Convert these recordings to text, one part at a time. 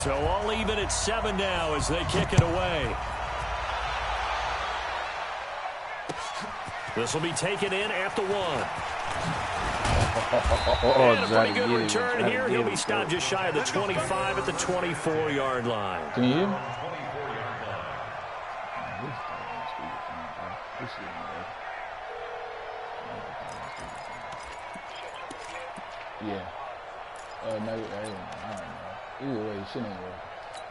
So all even at 7 now as they kick it away. This will be taken in at the 1. And a pretty good return here. He'll be stopped just shy of the 25 at the 24-yard line. Can you hear me? Yeah. No, I don't know. Either way, shit ain't working.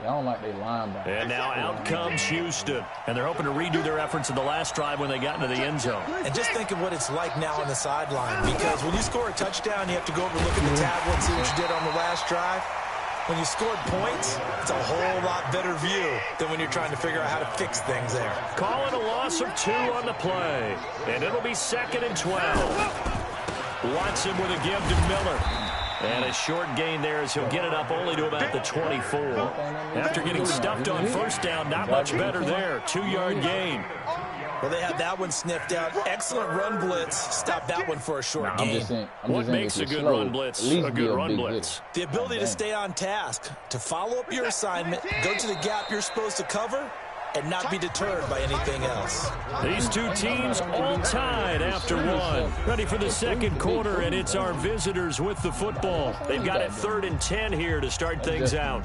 I don't like their linebacker. And now out comes Houston. And they're hoping to redo their efforts in the last drive when they got into the end zone. And just think of what it's like now on the sideline. Because when you score a touchdown, you have to go over and look at the tablet and see what you did on the last drive. When you scored points, it's a whole lot better view than when you're trying to figure out how to fix things there. Calling a loss of 2 on the play. And it'll be 2nd and 12. Watson with a give to Miller. And a short gain there as he'll get it up only to about the 24. After getting stuffed on first down, not much better there. 2-yard gain. Well, they had that one sniffed out. Excellent run blitz. Stop that one for a short gain. What makes a good run blitz a good run blitz? The ability to stay on task, to follow up your assignment, go to the gap you're supposed to cover, and not be deterred by anything else. These two teams all tied after 1. Ready for the second quarter, and it's our visitors with the football. They've got it 3rd and 10 here to start things out.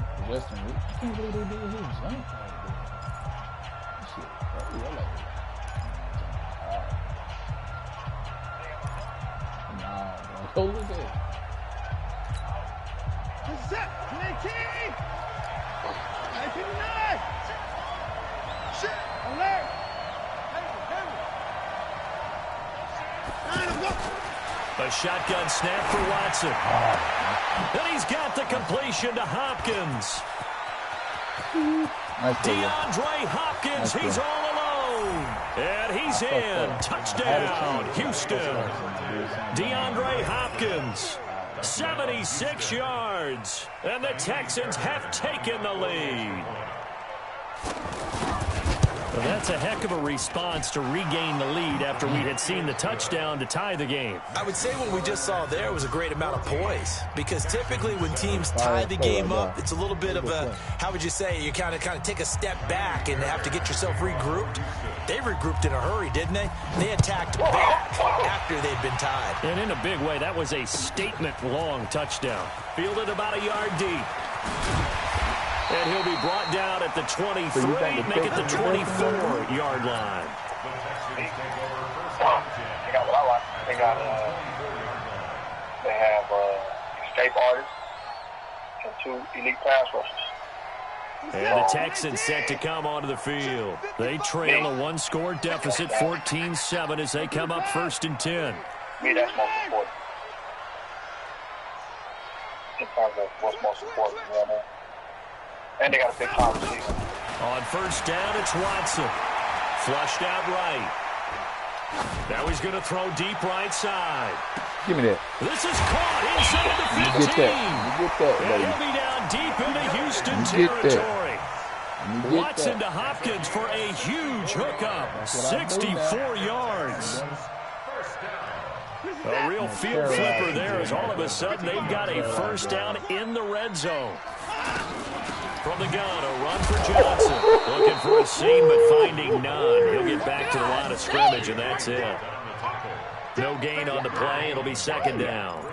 A shotgun snap for Watson. And he's got the completion to Hopkins. DeAndre Hopkins, he's all alone. And he's in. Touchdown, Houston. DeAndre Hopkins, 76 yards. And the Texans have taken the lead. Well, that's a heck of a response to regain the lead after we had seen the touchdown to tie the game. I would say what we just saw there was a great amount of poise, because typically when teams tie the game up, it's a little bit of a, how would you say, you kind of take a step back and have to get yourself regrouped. They regrouped in a hurry, didn't they? They attacked back after they'd been tied. And in a big way, that was a statement-long touchdown. Fielded about a yard deep. And he'll be brought down at the 23, make it the 24-yard line. They got what I like. They have escape artists and 2 elite pass rushers. And the Texans set to come onto the field. They trail a 1-score deficit, 14-7, as they come up 1st and 10. Me, that's most important. In terms of what's most important, you know what I mean? And they got a big time receiver. On 1st down, it's Watson. Flushed out right. Now he's going to throw deep right side. Give me that. This is caught inside the 15. You get that, and he'll be down deep into Houston territory. Watson to Hopkins for a huge hookup. 64 yards. A real field flipper there as all of a sudden they've got a 1st down in the red zone. From the gun, a run for Johnson. Looking for a seam, but finding none. He'll get back to the line of scrimmage, and that's it. No gain on the play. It'll be 2nd down.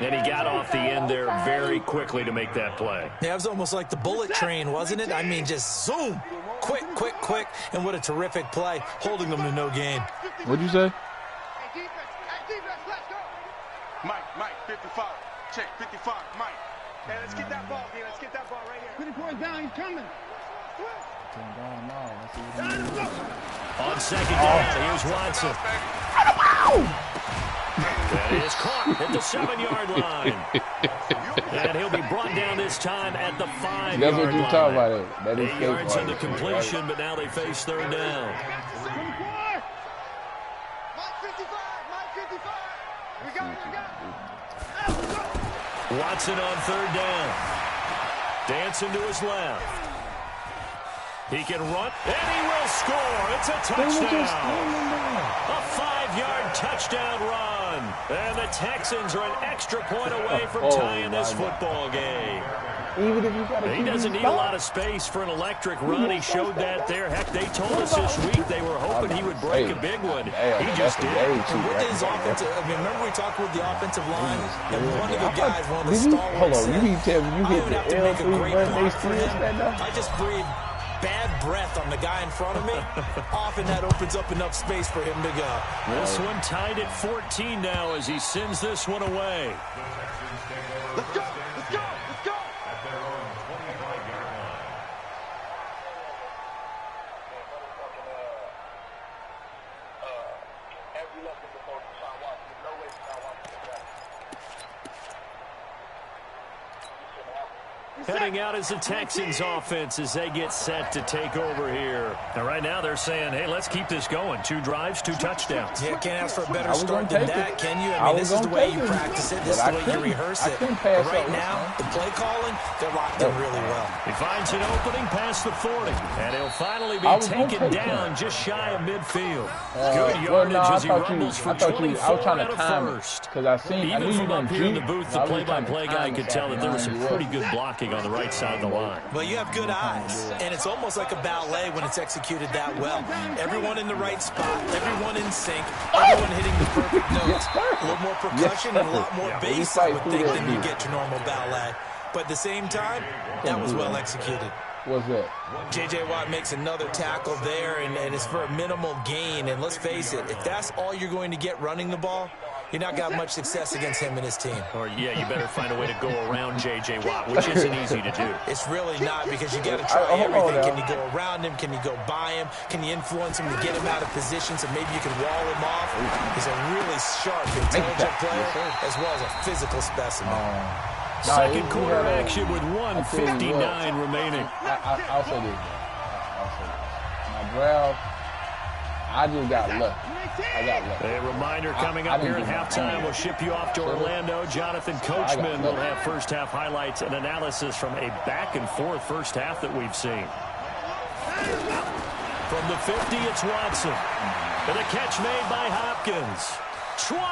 And he got off the end there very quickly to make that play. Yeah, it was almost like the bullet train, wasn't it? I mean, just zoom. Quick, quick, quick. And what a terrific play, holding them to no gain. What'd you say? Mike, 55. Check, 55, Mike. Hey, let's get that ball here. Let's get that ball right here. 54 is down. He's coming. On 2nd down, here's Watson. That is caught at the 7-yard line. And he'll be brought down this time at the 5-yard line. That's what you're talking about. That is 8 yards in the completion, but now they face 3rd down. Watson on 3rd down. Dancing to his left. He can run, and he will score. It's a touchdown. A 5-yard touchdown run. And the Texans are an extra point away from tying this football game. Even if you got to He doesn't need a lot of space for an electric run. He showed that there. Heck, they told us this week they were hoping he would break a big one. He just did. With his offensive, I mean, remember we talked with the offensive line, and one of the guys, one of the stalwarts. Hold on, you mean tell me you hit the L3 birthday sprint that night? I just breathed bad breath on the guy in front of me. Often that opens up enough space for him to go. This one tied at 14 now as he sends this one away. Let's go. Let's go. Let's go. Heading out as the Texans offense as they get set to take over here. And right now they're saying, hey, let's keep this going. 2 drives, 2 touchdowns. Yeah, can't ask for a better start than that, can you? I mean, this is the way you practice it. This is the way you rehearse it. But right now, the play calling, they're locked in really well. He finds an opening past the 40, and he'll finally be taken down just shy of midfield. Good yardage as he rumbles for 24 out of first. Because I seen, Even from up here in the booth, the play-by-play guy could tell that there was some pretty good blocking on the right side of the line. Well, you have good eyes, and it's almost like a ballet when it's executed that well. Everyone in the right spot, everyone in sync, everyone hitting the perfect notes. A little more percussion and a lot more bass, I would think, than you get to normal ballet. But at the same time, that was well executed. What's that? J.J. Watt makes another tackle there, and it's for a minimal gain. And let's face it, if that's all you're going to get running the ball, you're not going to have much success against him and his team. Or, yeah, you better find a way to go around J.J. Watt, which isn't easy to do. It's really not, because you got to try everything. Can you go around him? Can you go by him? Can you influence him to get him out of position so maybe you can wall him off? He's a really sharp, intelligent player, as well as a physical specimen. Second quarter action with 1:59 remaining. I'll say this. My draft, I just got lucky. I got lucky. A reminder coming up here at halftime. We'll ship you off to Orlando. Jonathan Coachman will have first half highlights and analysis from a back and forth first half that we've seen. From the 50, it's Watson. And a catch made by Hopkins. 20,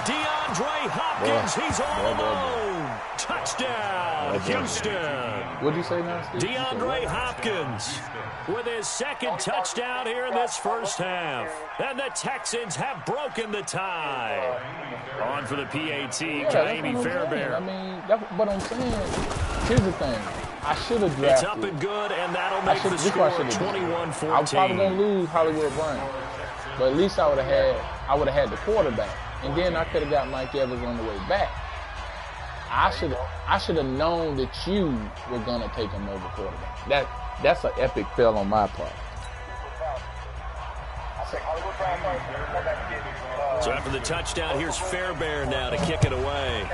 DeAndre Hopkins, he's all alone. Touchdown, Houston. What'd you say now, Steve? DeAndre Hopkins with his second touchdown here in this first half. And the Texans have broken the tie. On for the PAT, Kaimi Fairbairn. I mean, that's what I'm saying. Here's the thing. I should have drafted. It's up and good, and that'll make the score 21-14. I was probably going to lose Hollywood Brown. But at least I would have had the quarterback. And then I could have got Mike Evans on the way back. I should have known that you were gonna take him over quarterback. That's an epic fail on my part. So after the touchdown, here's Fairbairn now to kick it away.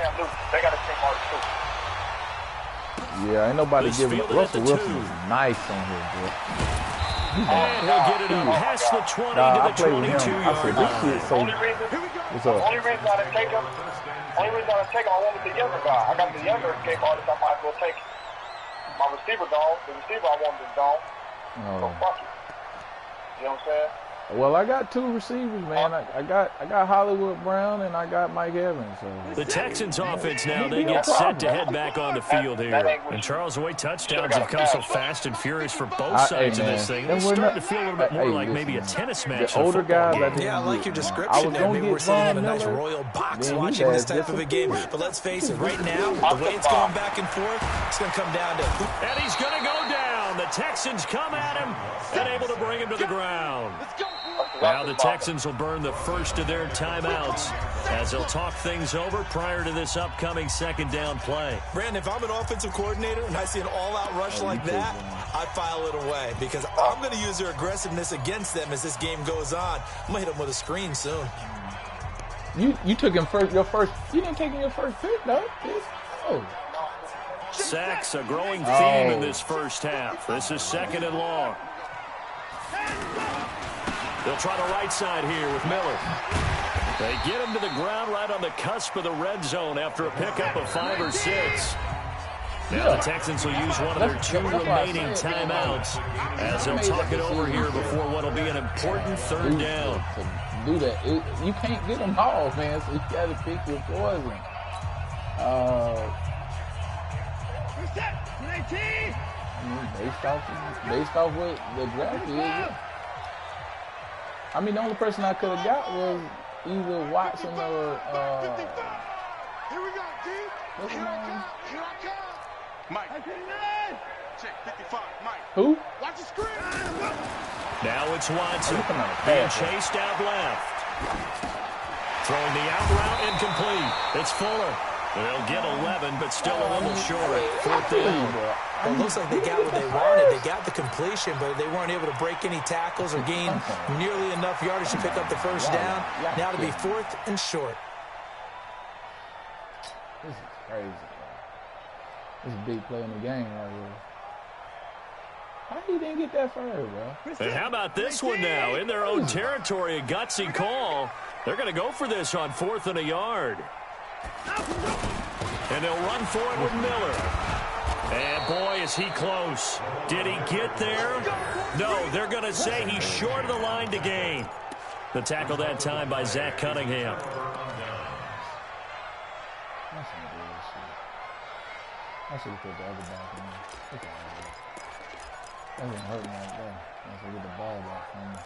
Yeah, ain't nobody giving Russell Wilson is nice on here, bro. And he'll get it up past the 20 to the 22-yard line. Only reason I didn't take him, I wanted the younger guy. I got the younger escape artist. I might as well take my receiver gone. The receiver I wanted is gone. So fuck it. You know what I'm saying? Well, I got 2 receivers, man. I got Hollywood Brown and I got Mike Evans. So. The Texans offense now, they get set to head back on the field here. And Charles, the way touchdowns have come so fast and furious for both sides of this thing, it's starting to feel a little bit more like maybe a tennis match. The older guys, yeah, I like your description there. Maybe we're sitting in a nice royal box watching this type of a game. But let's face it, right now, the way it's going back and forth, it's going to come down to... And he's going to go down. The Texans come at him and able to bring him to the ground. Now the Texans will burn the first of their timeouts as they'll talk things over prior to this upcoming second down play. Brandon, if I'm an offensive coordinator and I see an all-out rush like that, I file it away because I'm going to use their aggressiveness against them as this game goes on. I'm going to hit them with a screen soon. You took him your first. You didn't take him your first pick, though. Oh. Sacks, a growing theme in this first half. This is second and long. They'll try the right side here with Miller. They get him to the ground right on the cusp of the red zone after a pickup of 5 or 6. Now the Texans will use one of their 2 remaining timeouts as they'll talk it over here before what will be an important third down. Do that. You can't get them all, man, so you got to pick your poison. Based off what the draft is, yeah. I mean, the only person I could have got was either Watson or Here we go, D. what's his name? Here I come. Mike. Check 55, Mike. Who? Watch the screen. Now it's Watson being chased out left. Throwing the out route incomplete. It's Fuller. They'll get 11, but still a little short. 4th down. Well, it looks like they got what they wanted. They got the completion, but they weren't able to break any tackles or gain nearly enough yardage to pick up the first down. Now to be 4th and short. This is crazy, bro. This is a big play in the game right here. How he didn't get that far, bro? And how about this one now? In their own territory, a gutsy call. They're going to go for this on 4th and a yard. And they'll run for it with Miller. And boy, is he close. Did he get there? No, they're going to say he's short of the line to gain. The tackle that time by Zach Cunningham. That's some bullshit. I should have put the other back in there. Look at that. That didn't hurt me like that. I should get the ball back from me.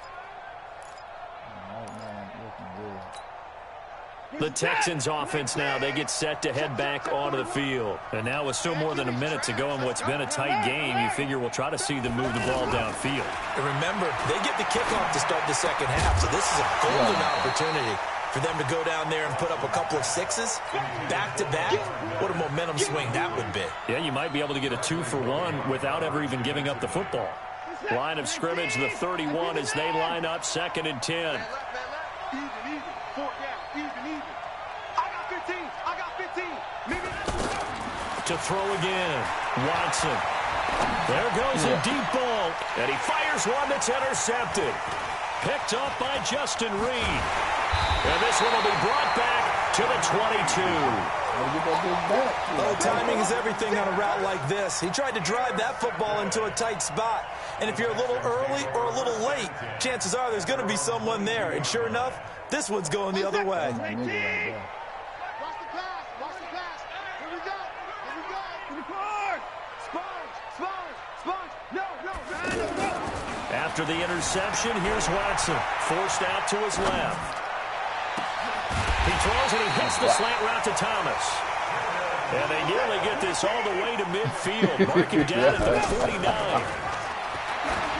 Right now, I'm looking good. The Texans offense now, they get set to head back onto the field. And now with still more than a minute to go in what's been a tight game, you figure we'll try to see them move the ball downfield. And remember, they get the kickoff to start the second half, so this is a golden opportunity for them to go down there and put up a couple of sixes back-to-back. What a momentum swing that would be. Yeah, you might be able to get a 2-for-1 without ever even giving up the football. Line of scrimmage, the 31 as they line up 2nd and 10. Even. 4th down. Even. I got 15. To throw again. Watson. There goes a deep ball. And he fires one that's intercepted. Picked up by Justin Reed. And this one will be brought back to the 22. Oh, timing is everything on a route like this. He tried to drive that football into a tight spot. And if you're a little early or a little late, chances are there's going to be someone there. And sure enough, this one's going the other way. Watch the pass. Here we go. To the court. Sponge. No. After the interception, here's Watson. Forced out to his left. He throws and he hits the slant route to Thomas. And they nearly get this all the way to midfield. Marking down at the 49.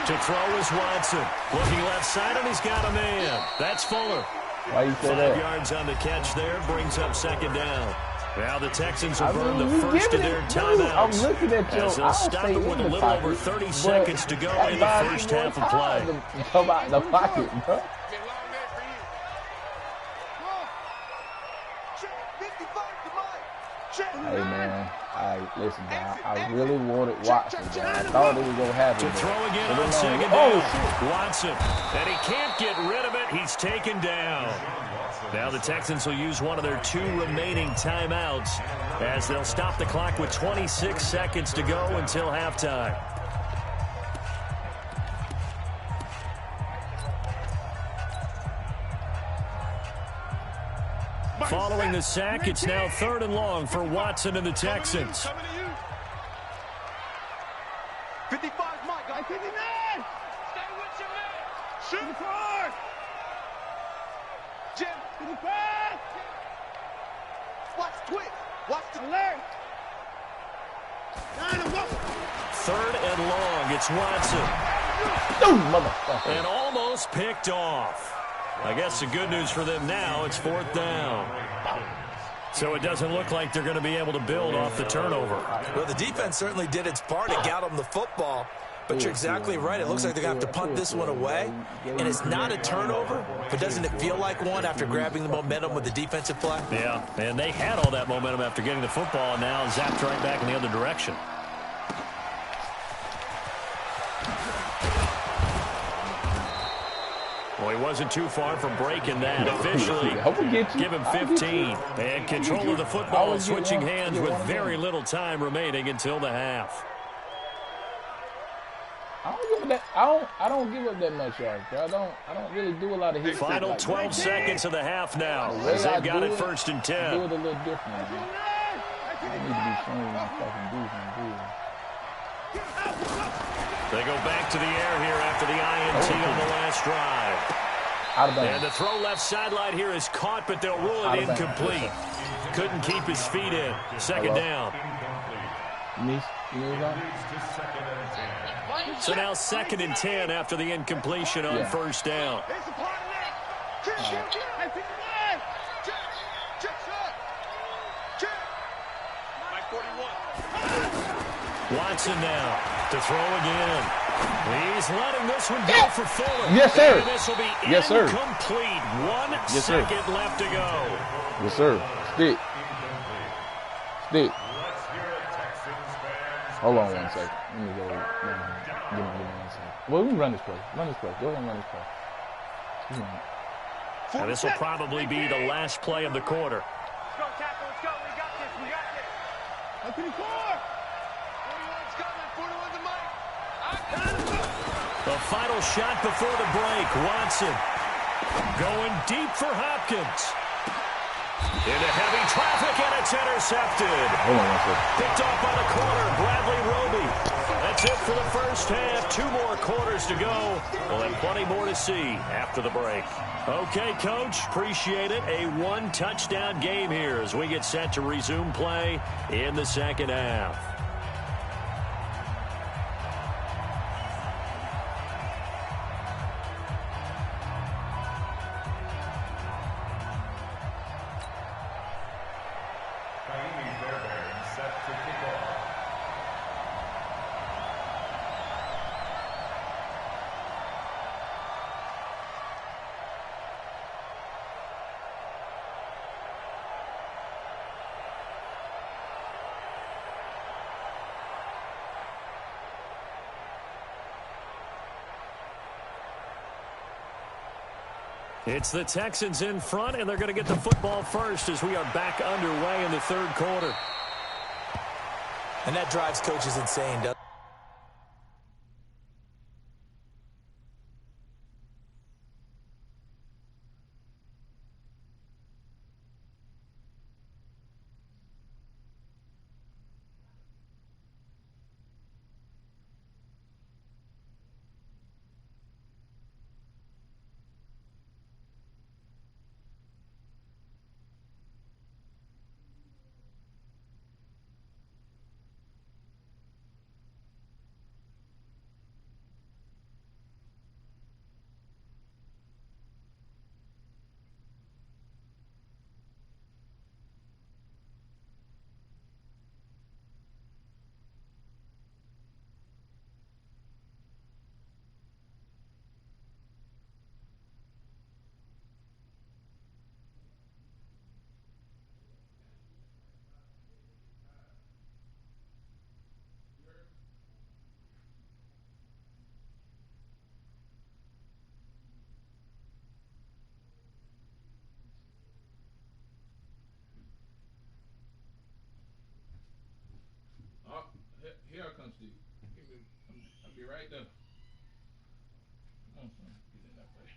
To throw is Watson. Looking left side, and he's got a man. That's Fuller. Why you say that? 5 yards on the catch there. Brings up 2nd down. Now the Texans will burn the first of their timeouts. I'm looking at you. As they'll stop it with a little over 30 seconds to go in the first half of play. About the pocket, bro. Hey, man. Listen, bro. I really wanted Watson, bro. I thought it was going to happen. To throw again on 2nd down. Watson. And he can't get rid of it. He's taken down. Now the Texans will use one of their 2 remaining timeouts as they'll stop the clock with 26 seconds to go until halftime. Following the sack, it's now 3rd and long for Watson and the Texans. 55, Mike. 59. Stay with your man. Shoot the court. Jim. To the pass. Watch quick. Watch the alert. 3rd and long. It's Watson. Oh, motherfucker. And almost picked off. I guess the good news for them now, it's 4th down. So it doesn't look like they're going to be able to build off the turnover. Well, the defense certainly did its part. It got them the football. But you're exactly right. It looks like they're going to have to punt this one away. And it's not a turnover, but doesn't it feel like one after grabbing the momentum with the defensive play? Yeah, and they had all that momentum after getting the football, and now zapped right back in the other direction. Well, he wasn't too far from breaking that. Officially, give him 15. And control of the football switching hands with very little time remaining until the half. I don't give up that much yards, bro. I don't really do a lot of hits. Final 12 seconds of the half now, as they've got it 1st and 10. Do it a little different, man. I need to be They go back to the air here after the INT on the last drive. And the throw left sideline here is caught, but they'll rule it incomplete. Couldn't keep his feet in. Second down. So now 2nd and 10 after the incompletion on first down. Watson now to throw again. He's letting this one go for Fuller. Yes, sir. And this will be incomplete. 1 second left to go. Yes, sir. Stick. Hold on 1 second. Let me go. Give me 1 second. Well, we can run this play. Go ahead and run this play. And this will probably be the last play of the quarter. Let's go, tackle. Let's go. We got this. 41's coming. 41's the mic. The final shot before the break. Watson going deep for Hopkins. Into heavy traffic, and it's intercepted. Hold on 1 second. Picked off by the corner, Bradley Roby. That's it for the first half. 2 more quarters to go. We'll have plenty more to see after the break. Okay, Coach, appreciate it. A 1-touchdown game here as we get set to resume play in the second half. It's the Texans in front, and they're going to get the football first as we are back underway in the 3rd quarter. And that drives coaches insane, doesn't it? Here I come, Steve. I'll be right there. Come on, son. Get in that way.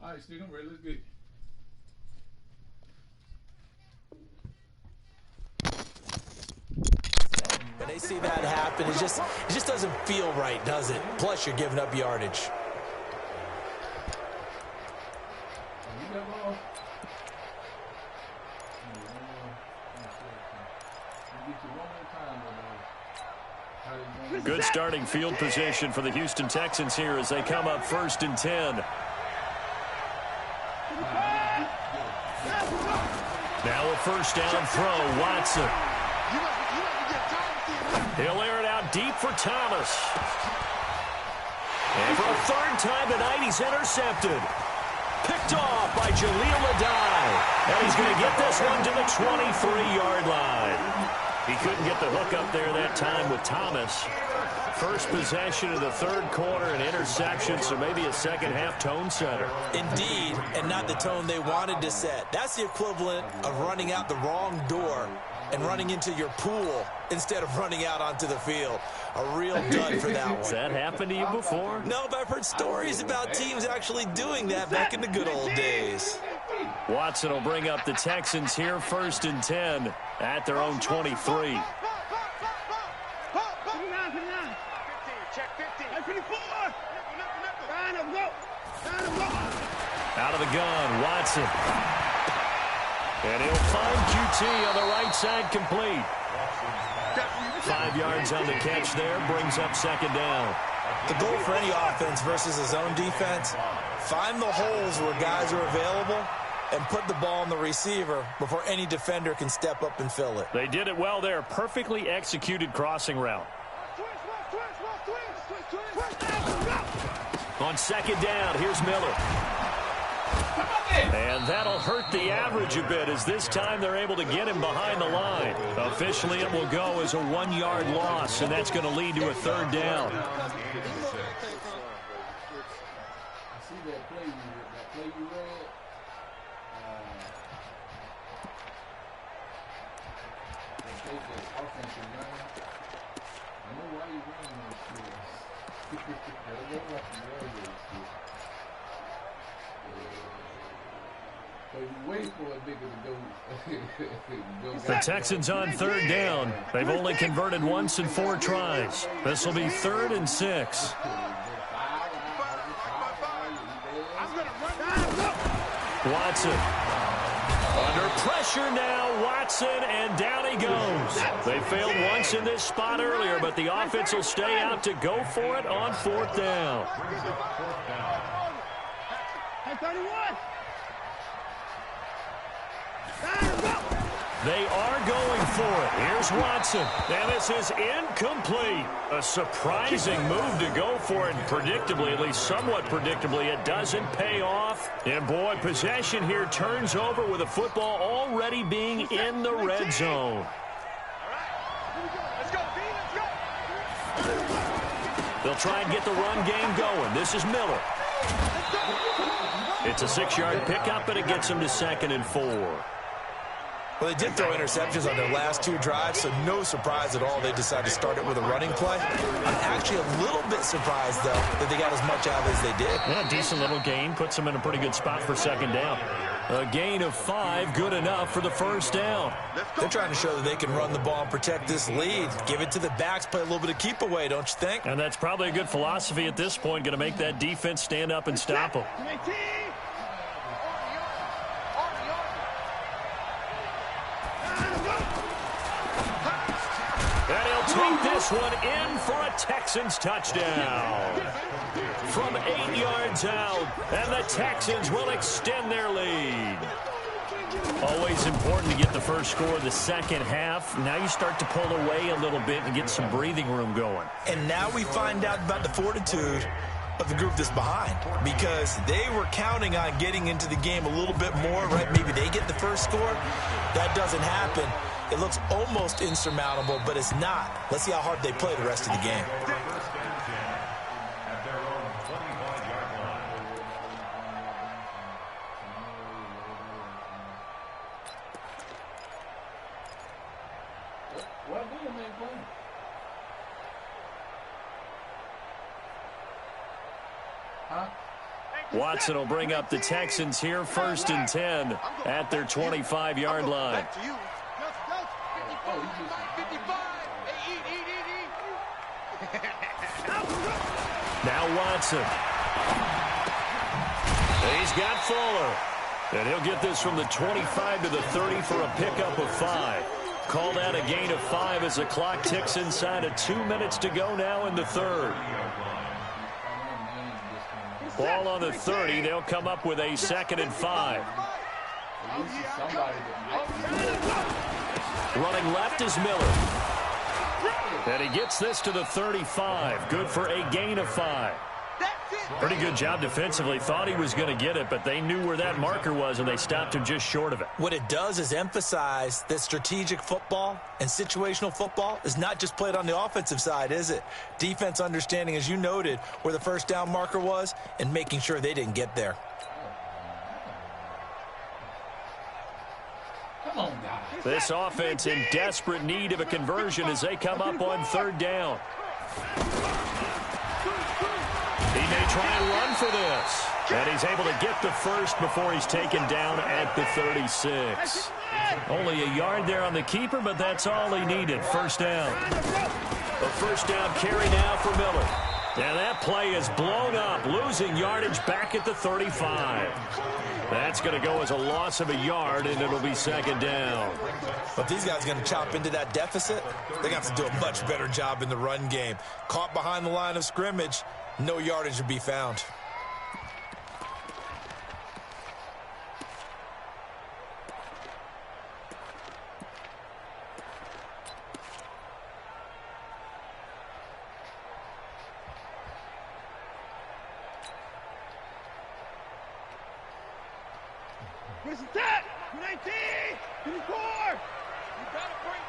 All right, Steve, I'm ready. Let's get it. When they see that happen, it just doesn't feel right, does it? Plus, you're giving up yardage. Good starting field position for the Houston Texans here as they come up 1st and 10. Now a first down throw, Watson. He'll air it out deep for Thomas. And for a 3rd time tonight, he's intercepted. Picked off by Jaleel Adai. And he's going to get this one to the 23-yard line. He couldn't get the hook up there that time with Thomas. First possession of the 3rd quarter, an interception, so maybe a second-half tone setter. Indeed, and not the tone they wanted to set. That's the equivalent of running out the wrong door and running into your pool instead of running out onto the field. A real dud for that one. Has that happened to you before? No, but I've heard stories about teams actually doing that back in the good old days. Watson will bring up the Texans here 1st and 10 at their own 23. Out of the gun, Watson. And he'll find QT on the right side, complete. 5 yards on the catch there, brings up 2nd down. The goal for any offense versus a zone defense, find the holes where guys are available and put the ball on the receiver before any defender can step up and fill it. They did it well there. Perfectly executed crossing route. On 2nd down, here's Miller. And that'll hurt the average a bit as this time they're able to get him behind the line. Officially, it will go as a 1-yard loss, and that's going to lead to a 3rd down. The Texans on 3rd down. They've only converted once in 4 tries. This will be 3rd and 6. Watson. Under pressure now, Watson, and down he goes. They failed once in this spot earlier, but the offense will stay out to go for it on 4th down. They are going for it. Here's Watson. And this is incomplete. A surprising move to go for it. And predictably, at least somewhat predictably, it doesn't pay off. And boy, possession here turns over with the football already being in the red zone. They'll try and get the run game going. This is Miller. It's a 6-yard pickup, but it gets them to 2nd and 4. Well, they did throw interceptions on their last 2 drives, so no surprise at all they decided to start it with a running play. I'm actually a little bit surprised, though, that they got as much out as they did. Yeah, decent little gain. Puts them in a pretty good spot for 2nd down. A gain of 5, good enough for the 1st down. They're trying to show that they can run the ball and protect this lead. Give it to the backs, play a little bit of keep away, don't you think? And that's probably a good philosophy at this point, going to make that defense stand up and stop them. Take this one in for a Texans touchdown. From 8 yards out, and the Texans will extend their lead. Always important to get the first score of the 2nd half. Now you start to pull away a little bit and get some breathing room going. And now we find out about the fortitude of the group that's behind, because they were counting on getting into the game a little bit more, right? Maybe they get the first score. That doesn't happen. It looks almost insurmountable, but it's not. Let's see how hard they play the rest of the game. Huh? Watson will bring up the Texans here 1st and 10 at their 25-yard line. Now Watson. He's got Fuller. And he'll get this from the 25 to the 30 for a pickup of 5. Called out a gain of 5 as the clock ticks inside of 2 minutes to go now in the 3rd. Ball on the 30. They'll come up with a 2nd and 5. Running left is Miller. And he gets this to the 35. Good for a gain of 5. Pretty good job defensively. Thought he was going to get it, but they knew where that marker was, and they stopped him just short of it. What it does is emphasize that strategic football and situational football is not just played on the offensive side, is it? Defense understanding, as you noted, where the first down marker was and making sure they didn't get there. This offense in desperate need of a conversion as they come up on 3rd down. He may try and run for this. And he's able to get the first before he's taken down at the 36. Only a yard there on the keeper, but that's all he needed. 1st down. A 1st down carry now for Miller. And that play is blown up, losing yardage back at the 35. That's going to go as a loss of a yard, and it'll be 2nd down. But these guys are going to chop into that deficit. They got to do a much better job in the run game. Caught behind the line of scrimmage, no yardage to be found. Where's the tap? 19! 24! You got it, break.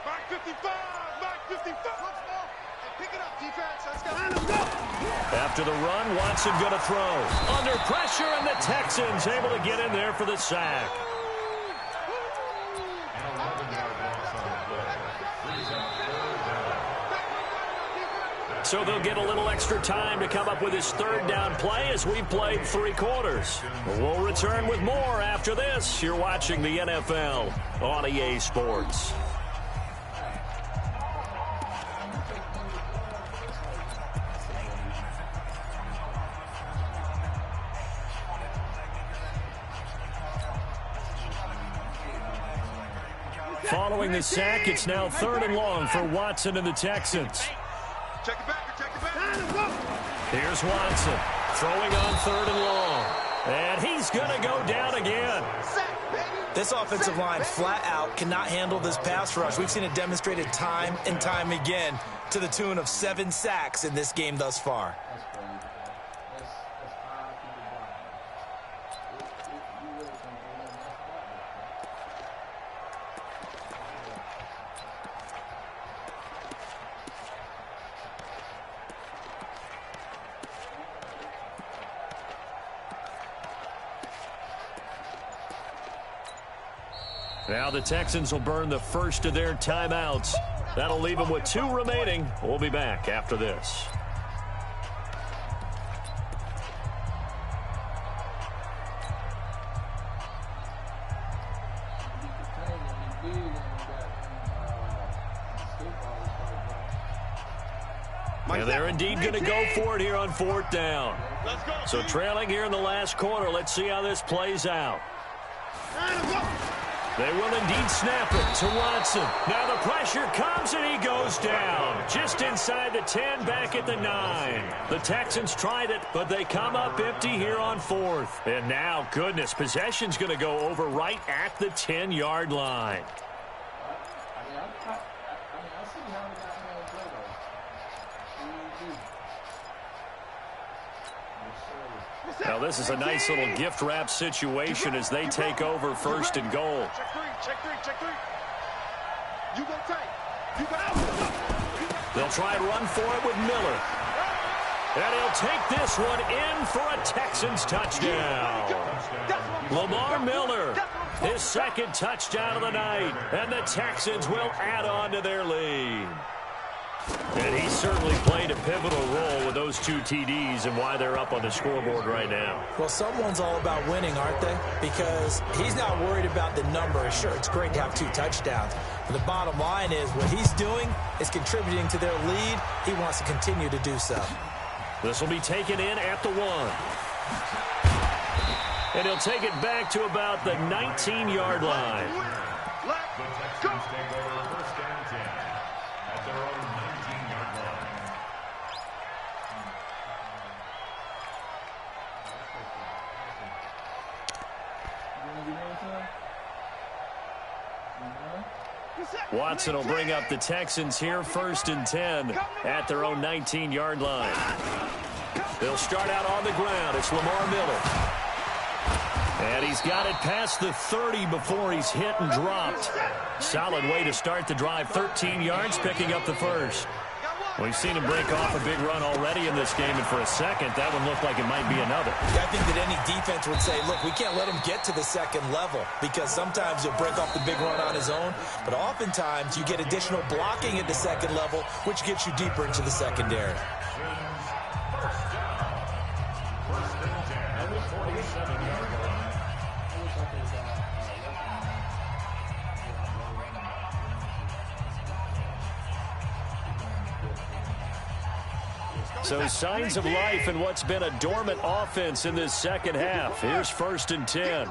Mark 55! Mark 55! Let's go! Hey, pick it up, defense. Let's go. Let's go! After the run, Watson going to throw. Under pressure, and the Texans able to get in there for the sack. So they'll get a little extra time to come up with his 3rd down play as we've played 3 quarters. We'll return with more after this. You're watching the NFL on EA Sports. Following the sack, it's now 3rd and long for Watson and the Texans. Check it back, check it back. Here's Watson throwing on 3rd and long. And he's going to go down again. This offensive line flat out cannot handle this pass rush. We've seen it demonstrated time and time again to the tune of 7 sacks in this game thus far. Now the Texans will burn the first of their timeouts. That'll leave them with 2 remaining. We'll be back after this. And they're indeed going to go for it here on 4th down. So trailing here in the last quarter. Let's see how this plays out. They will indeed snap it to Watson. Now the pressure comes and he goes down. Just inside the 10, back at the 9. The Texans tried it, but they come up empty here on 4th. And now, goodness, possession's going to go over right at the 10-yard line. Now this is a nice little gift wrap situation as they take over 1st and goal. Check 3, check 3, check 3. You go tight. You go out. They'll try and run for it with Miller. And he'll take this one in for a Texans touchdown. Lamar Miller, his 2nd touchdown of the night. And the Texans will add on to their lead. And he certainly played a pivotal role with those 2 TDs and why they're up on the scoreboard right now. Well, someone's all about winning, aren't they? Because he's not worried about the number. Sure, it's great to have 2 touchdowns. But the bottom line is what he's doing is contributing to their lead. He wants to continue to do so. This will be taken in at the 1. And he'll take it back to about the 19-yard line. Watson will bring up the Texans here, 1st and 10 at their own 19-yard line. They'll start out on the ground. It's Lamar Miller. And he's got it past the 30 before he's hit and dropped. Solid way to start the drive. 13 yards, picking up the first. We've seen him break off a big run already in this game, and for a second, that one looked like it might be another. Yeah, I think that any defense would say, look, we can't let him get to the second level, because sometimes he'll break off the big run on his own, but oftentimes you get additional blocking at the second level, which gets you deeper into the secondary. So signs of life in what's been a dormant offense in this second half. Here's 1st and 10.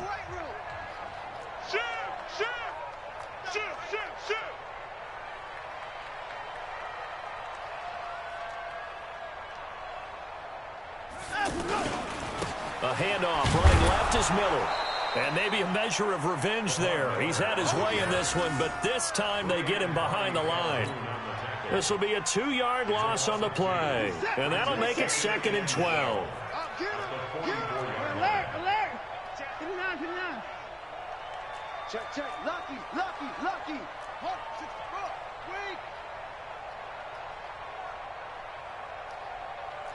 A handoff running left is Miller. And maybe a measure of revenge there. He's had his way in this one, but this time they get him behind the line. This will be a 2-yard loss on the play. And that'll make it 2nd and 12. Alert, alert. Get him down. Check. Lucky. Hold, 6 foot. Wait.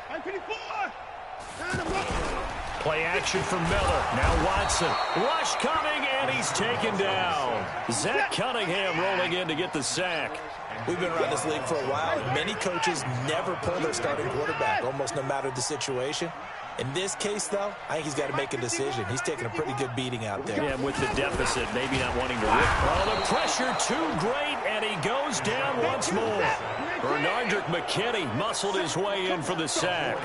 554. Play action from Miller. Now Watson. Rush coming, and he's taken down. Zach Cunningham rolling in to get the sack. We've been around this league for a while, and many coaches never pull their starting quarterback, almost no matter the situation. In this case, though, I think he's got to make a decision. He's taking a pretty good beating out there. Yeah, with the deficit, maybe not wanting to rip. Oh, the pressure too great, and he goes down once more. Bernardrick McKinney muscled his way in for the sack.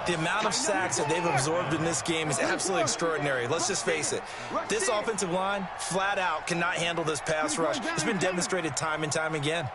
The amount of sacks that they've absorbed in this game is absolutely extraordinary. Let's just face it. This offensive line, flat out, cannot handle this pass rush. It's been demonstrated time and time again.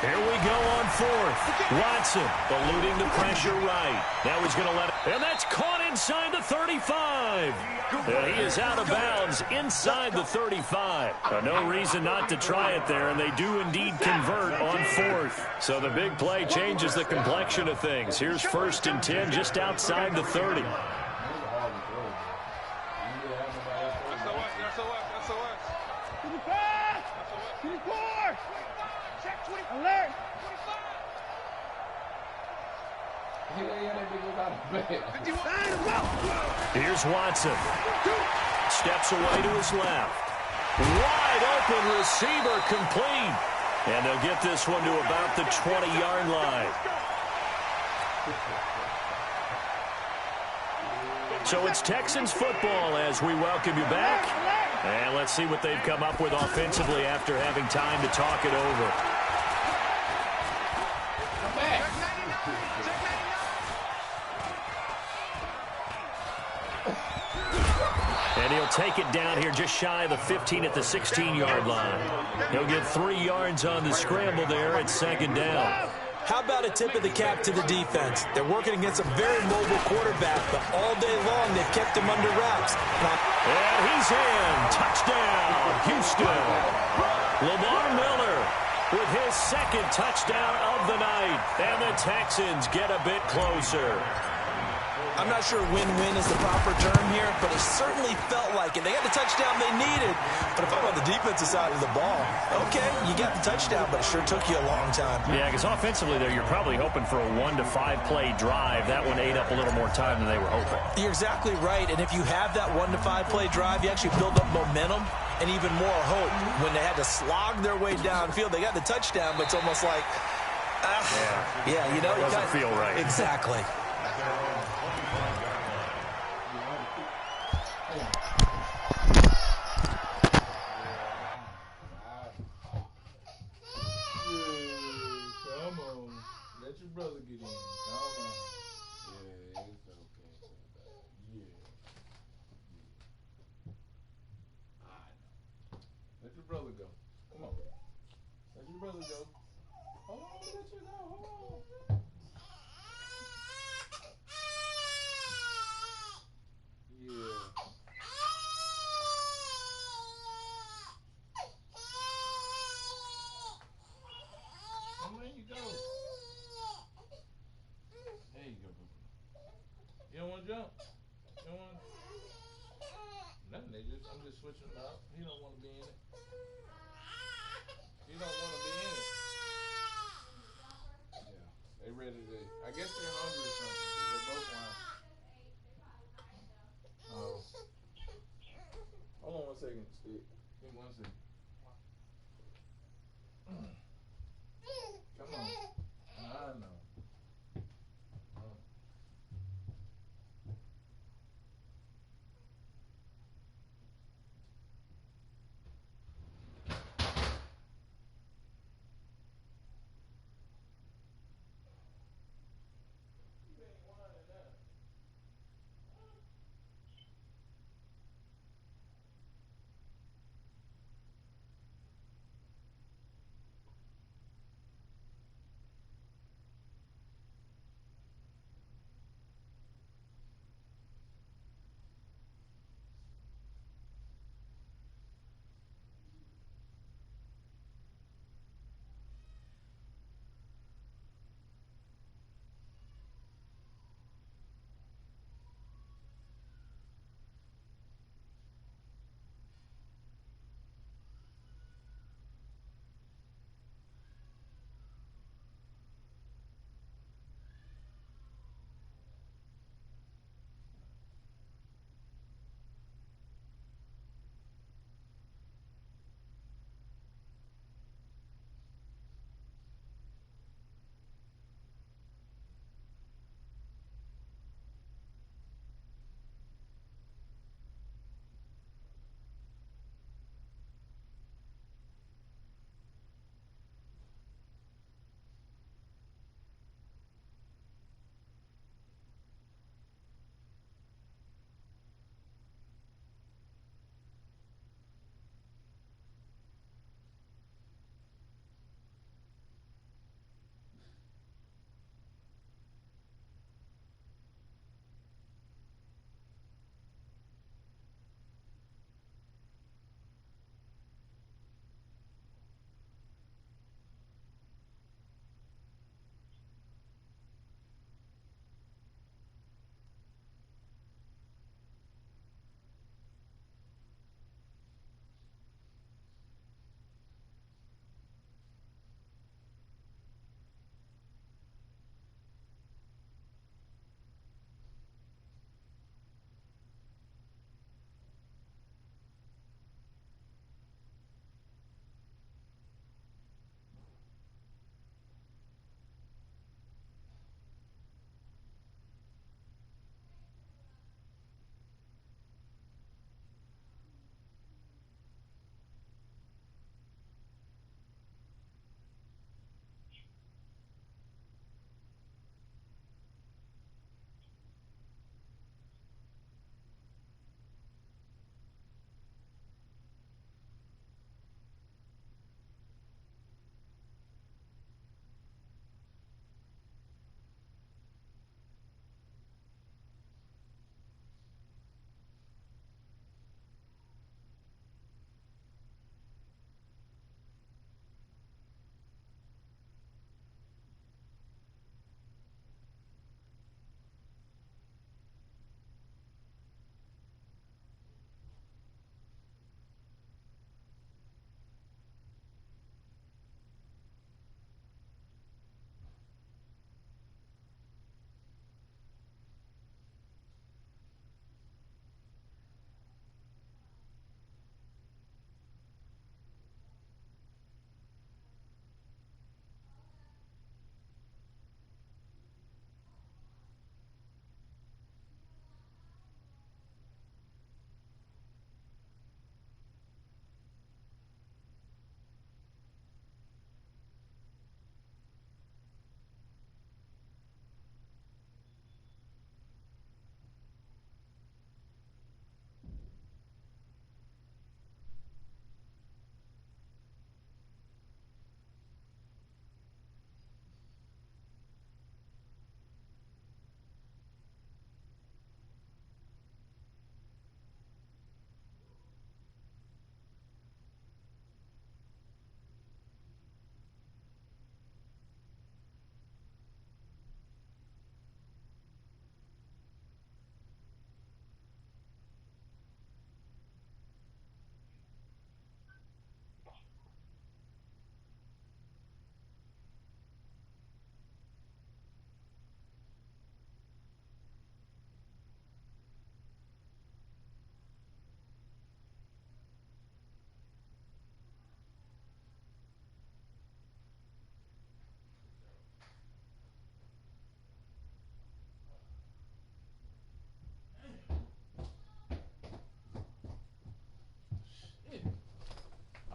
Here we go on 4th. Watson eluding the pressure right. Now he's going to let it. And that's caught inside the 35. And he is out of bounds inside the 35. No reason not to try it there, and they do indeed convert on 4th. So the big play changes the complexion of things. Here's 1st and 10 just outside the 30. Alert! Here's Watson. Steps away to his left. Wide open receiver complete. And they'll get this one to about the 20-yard line. So it's Texans football as we welcome you back. And let's see what they've come up with offensively after having time to talk it over. And he'll take it down here just shy of the 15 at the 16-yard line. He'll get 3 yards on the scramble there at 2nd down. How about a tip of the cap to the defense? They're working against a very mobile quarterback, but all day long they've kept him under wraps. And he's in. Touchdown, Houston. Lamar Miller with his 2nd touchdown of the night. And the Texans get a bit closer. I'm not sure win-win is the proper term here, but it certainly felt like it. They got the touchdown they needed. But if I'm on the defensive side of the ball, okay, you got the touchdown, but it sure took you a long time. Yeah, because offensively there, you're probably hoping for a 1 to 5 play drive. That one ate up a little more time than they were hoping. You're exactly right. And if you have that 1 to 5 play drive, you actually build up momentum and even more hope. When they had to slog their way downfield, they got the touchdown, but it's almost like, yeah, you know, it doesn't feel right. Exactly. Brother get in. Come on. Yeah, it's okay. Yeah. I know. Let your brother go. Come on. Let your brother go. Hold on, let you go. Hold on. Yeah. Come on, you go. There you go, boo. You don't want to jump? You don't want to? Nothing, I'm just switching it up. He don't want to be in it. He don't want to be in it. Yeah, they ready to, I guess they're hungry or something, because they're both lying. Oh. Hold on 1 second, Steve. Give me 1 second. Come on. I know.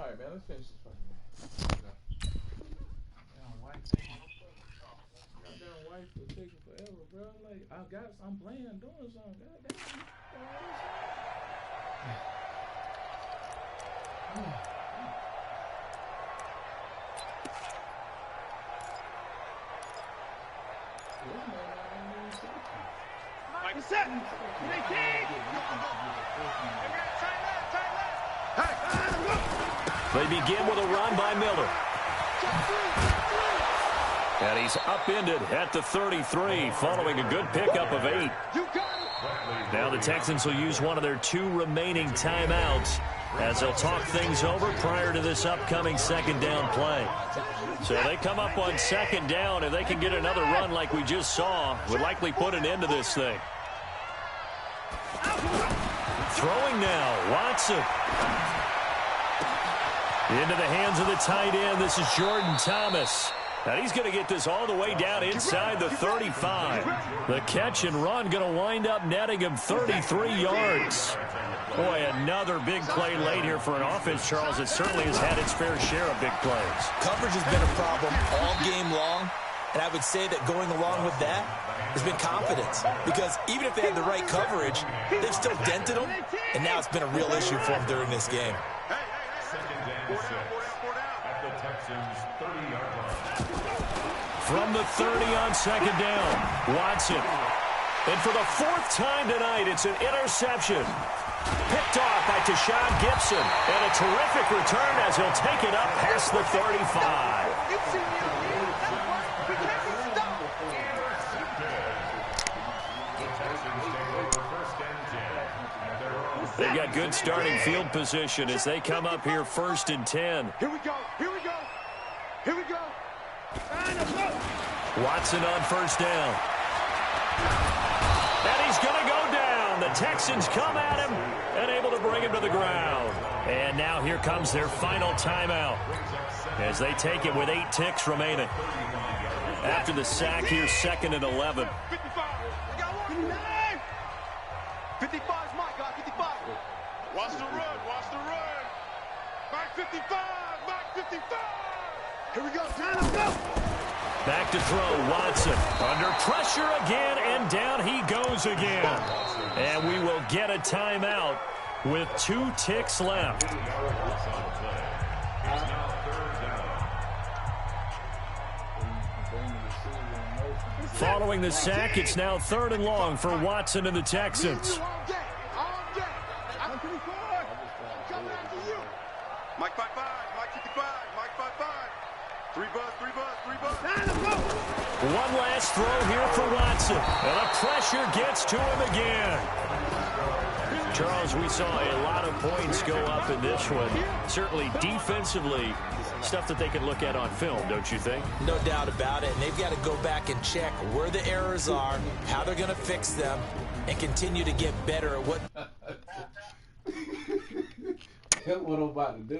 right, man. Let's finish this fucking game. Goddamn wife is taking forever, bro. Like, I'm playing, doing something. Goddamn. Mike, set. They begin with a run by Miller. And he's upended at the 33 following a good pickup of 8. Now the Texans will use one of their 2 remaining timeouts as they'll talk things over prior to this upcoming second down play. So they come up on second down. If they can get another run like we just saw, would likely put an end to this thing. Throwing now, Watson. Into the hands of the tight end. This is Jordan Thomas. And he's going to get this all the way down inside the 35. The catch and run going to wind up netting him 33 yards. Boy, another big play late here for an offense, Charles, that certainly has had its fair share of big plays. Coverage has been a problem all game long, and I would say that going along with that has been confidence. Because even if they had the right coverage, they've still dented them, and now it's been a real issue for them during this game. From the 30 on second down, Watson. And for the 4th time tonight, it's an interception. Picked off by Tashawn Gibson. And a terrific return as he'll take it up past the 35. They've got good starting field position as they come up here 1st and 10. Here we go. Here we go. Here we go. Watson on 1st down. And he's going to go down. The Texans come at him and able to bring him to the ground. And now here comes their final timeout as they take it with 8 ticks remaining. After the sack here, 2nd and 11. 55. I got 1. 55 is my guy. 55. Watch the run. Watch the run. Back 55. Back 55. Here we go. Time to go. Back to throw, Watson. Under pressure again, and down he goes again. And we will get a timeout with 2 ticks left. Following the sack, it's now 3rd and long for Watson and the Texans. Mike 55, Mike 55, Mike 55. 3 bus. One last throw here for Watson. And the pressure gets to him again. Charles, we saw a lot of points go up in this one. Certainly defensively, stuff that they can look at on film, don't you think? No doubt about it. And they've got to go back and check where the errors are, how they're going to fix them, and continue to get better at what... What I'm about to do.